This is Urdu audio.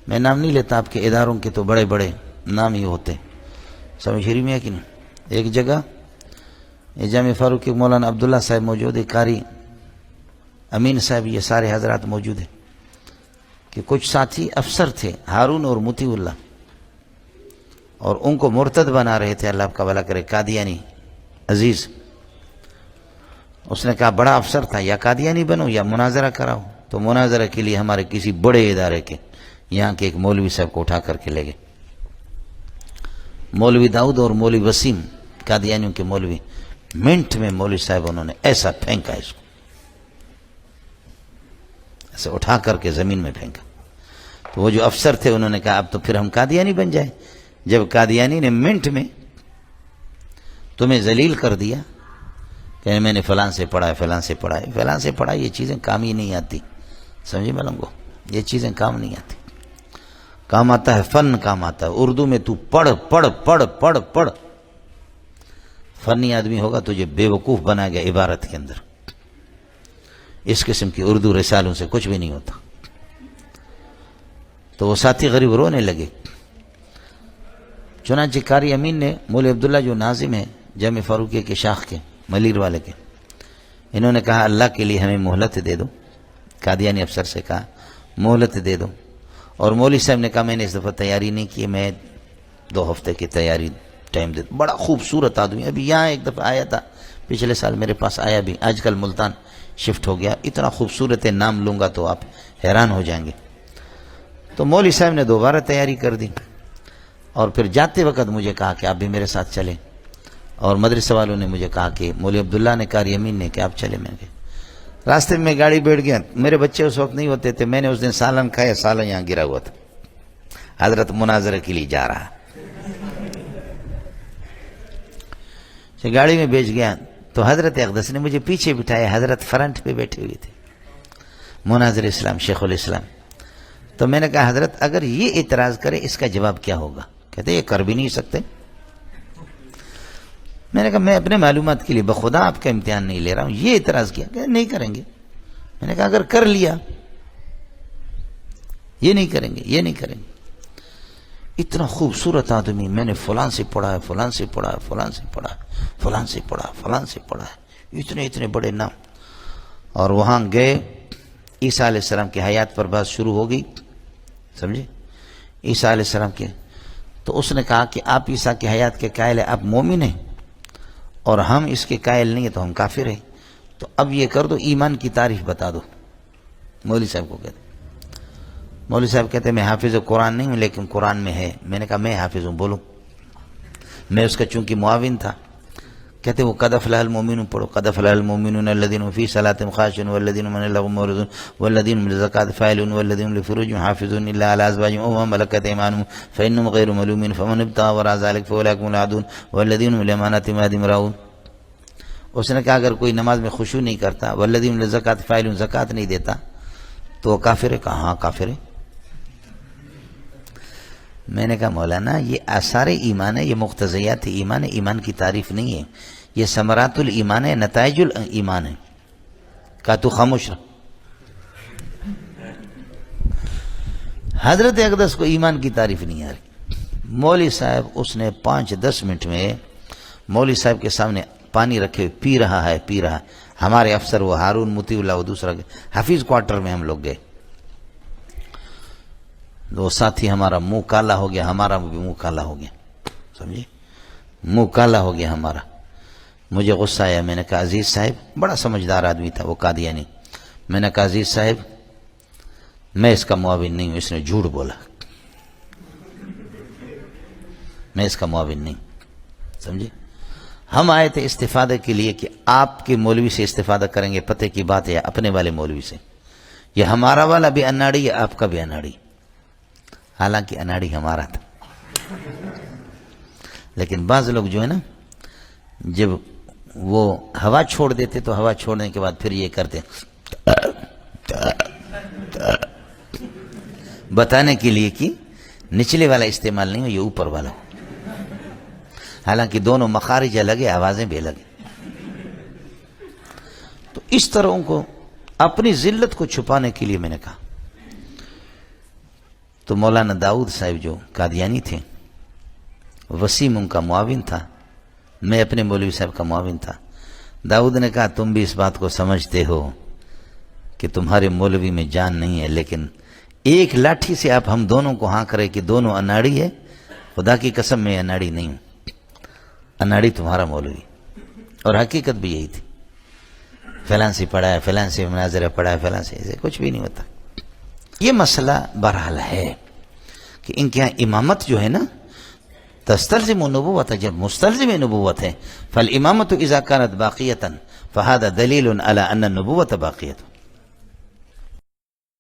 میں نام نہیں لیتا، آپ کے اداروں کے تو بڑے بڑے نام ہی ہوتے، سمجھ رہی میں ہے کہ نہیں. ایک جگہ جامع فاروق کے مولانا عبداللہ صاحب موجود ہے، قاری امین صاحب، یہ سارے حضرات موجود ہیں کہ کچھ ساتھی افسر تھے ہارون اور مطیع اللہ، اور ان کو مرتد بنا رہے تھے، اللہ آپ کا بھلا کرے، قادیانی عزیز. اس نے کہا بڑا افسر تھا، یا قادیانی بنو یا مناظرہ کراؤ. تو مناظرہ کے لیے ہمارے کسی بڑے ادارے کے یہاں کے ایک مولوی صاحب کو اٹھا کر کے لے گئے، مولوی داؤد اور مولوی وسیم، قادیانیوں کے مولوی. منٹ میں مولوی صاحب انہوں نے ایسا پھینکا، اس کو ایسے اٹھا کر کے زمین میں پھینکا. تو وہ جو افسر تھے انہوں نے کہا اب تو پھر ہم قادیانی بن جائیں. جب قادیانی نے منٹ میں تمہیں ذلیل کر دیا کہ میں نے فلاں سے پڑھا ہے، فلاں سے پڑھا ہے، فلاں سے پڑھا، یہ چیزیں کام ہی نہیں آتی، سمجھے ملنگو، یہ چیزیں کام نہیں آتی. کام آتا ہے فن، کام آتا ہے اردو میں. تو پڑھ پڑھ پڑھ پڑھ پڑھ، فنی آدمی ہوگا تجھے بے وقوف بنا گیا عبارت کے اندر. اس قسم کی اردو رسالوں سے کچھ بھی نہیں ہوتا. تو وہ ساتھی غریب رونے لگے. چنانچہ قاری امین نے، مولوی عبداللہ جو ناظم ہے جامع فاروقیہ کے شاخ کے، ملیر والے کے، انہوں نے کہا اللہ کے لیے ہمیں مہلت دے دو. قادیانی افسر سے کہا مہلت دے دو. اور مولوی صاحب نے کہا میں نے اس دفعہ تیاری نہیں کی، میں 2 ہفتے کی تیاری ٹائم دے دو. بڑا خوبصورت آدمی، ابھی یہاں ایک دفعہ آیا تھا، پچھلے سال میرے پاس آیا بھی، آج کل ملتان شفٹ ہو گیا. اتنا خوبصورت ہے، نام لوں گا تو آپ حیران ہو جائیں گے. تو مولوی صاحب نے دوبارہ تیاری کر دی، اور پھر جاتے وقت مجھے کہا کہ آپ بھی میرے ساتھ چلیں. اور مدرسے والوں نے مجھے کہا کہ مولوی عبداللہ نے، قاری امین نے، کہ آپ چلیں. میں نے راستے میں گاڑی بیٹھ گیا. میرے بچے اس وقت نہیں ہوتے تھے، میں نے اس دن سالن کھایا، سالن یہاں گرا ہوا تھا. حضرت مناظرہ کے لیے جا رہا، گاڑی میں بیچ گیا. تو حضرت اقدس نے مجھے پیچھے بٹھایا، حضرت فرنٹ پہ بیٹھے ہوئے تھے، مناظر اسلام شیخ الاسلام. تو میں نے کہا حضرت اگر یہ اعتراض کرے اس کا جواب کیا ہوگا؟ کہتے یہ کر بھی نہیں سکتے. میں نے کہا میں اپنے معلومات کے لیے بخدا آپ کا امتحان نہیں لے رہا ہوں، یہ اعتراض کیا کہ نہیں کریں گے. میں نے کہا اگر کر لیا، یہ نہیں کریں گے، یہ نہیں کریں گے. اتنا خوبصورت آدمی، میں نے فلاں سے پڑھا ہے، فلاں سے پڑھا ہے، فلاں سے پڑھا ہے، فلاں سے پڑھا ہے، فلاں سے پڑھا ہے، اتنے اتنے بڑے نام. اور وہاں گئے، عیسیٰ علیہ السلام کی حیات پر بات شروع ہو گئی، سمجھے، عیسیٰ علیہ السلام کے. تو اس نے کہا کہ آپ عیسیٰ کی حیات کے قائل ہیں، آپ مومن ہیں، اور ہم اس کے قائل نہیں ہیں تو ہم کافر ہیں. تو اب یہ کر دو، ایمان کی تعریف بتا دو. مولوی صاحب کو کہتے، مولوی صاحب کہتے میں حافظ قرآن نہیں ہوں لیکن قرآن میں ہے. میں نے کہا میں حافظ ہوں، بولو. میں اس کا چونکہ معاون تھا. کہتے وہ قد افلح المؤمنون پڑھو، قد افلح المؤمنون الذین فی صلاتہم خاشعون والذین من اللغو معرضون والذین من الزکاۃ فاعلون والذین لفروجہم حافظون الا علی ازواجہم او ما ملکت ایمانہم فانہم غیر ملومین فمن ابتغى وراء ذلک فاولئک هم العادون والذین هم لاماناتہم عہدہم راعون. اس نے کہا اگر کوئی نماز میں خشوع نہیں کرتا، والذین للزکاۃ فاعلون، زکوٰۃ نہیں دیتا، تو وہ کافر ہے. کہا ہاں کافر ہے. میں نے کہا مولانا یہ آثار ایمان ہے، یہ مقتضیات ایمان ہے، ایمان کی تعریف نہیں ہے، یہ ثمرات الایمان ہے، نتائج الایمان ہے. کہا تو خاموش رہا. حضرت اقدس کو ایمان کی تعریف نہیں آ رہی. مولوی صاحب اس نے 5-10 منٹ میں مولوی صاحب کے سامنے پانی رکھے پی رہا ہے، پی رہا ہے. ہمارے افسر وہ ہارون مطیع اللہ، وہ دوسرا حفیظ کوارٹر میں ہم لوگ گئے. وہ ساتھی ہمارا منہ کالا ہو گیا، ہمارا بھی منہ کالا ہو گیا، سمجھے، منہ کالا ہو گیا ہمارا. مجھے غصہ آیا. میں نے کہا عزیز صاحب، بڑا سمجھدار آدمی تھا وہ قادیانی. میں نے کہا عزیز صاحب میں اس کا معاون نہیں ہوں، اس نے جھوٹ بولا، میں اس کا معاون نہیں. سمجھے، ہم آئے تھے استفادہ کے لیے کہ آپ کے مولوی سے استفادہ کریں گے، پتہ کی بات ہے، اپنے والے مولوی سے. یہ ہمارا والا بھی اناڑی ہے، آپ کا بھی اناڑی، حالانکہ اناڑی ہمارا تھا. لیکن بعض لوگ جو ہے نا، جب وہ ہوا چھوڑ دیتے تو ہوا چھوڑنے کے بعد پھر یہ کرتے بتانے کے لیے کہ نچلے والا استعمال نہیں ہو، یہ اوپر والا ہو. حالانکہ دونوں مخارج الگ ہے، آوازیں بھی الگ ہیں. تو اس طرح ان کو اپنی ذلت کو چھپانے کے لیے میں نے کہا تو مولانا داؤد صاحب جو قادیانی تھے، وسیم ان کا معاون تھا، میں اپنے مولوی صاحب کا معاون تھا. داؤد نے کہا تم بھی اس بات کو سمجھتے ہو کہ تمہارے مولوی میں جان نہیں ہے، لیکن ایک لاٹھی سے آپ ہم دونوں کو ہاں کرے کہ دونوں اناڑی ہے، خدا کی قسم میں اناڑی نہیں ہوں، اناڑی تمہارا مولوی. اور حقیقت بھی یہی تھی. فلاں سے پڑھا ہے، فلاں سے مناظرہ پڑھا ہے، فلاں سے، ایسے کچھ بھی نہیں ہوتا. یہ مسئلہ بہرحال ہے کہ ان کے یہاں امامت جو ہے نا تستلزم نبوت، جب مستلزم نبوت ہے، فالامامت اذا كانت باقیتا فهذا دلیل على ان النبوت باقیت.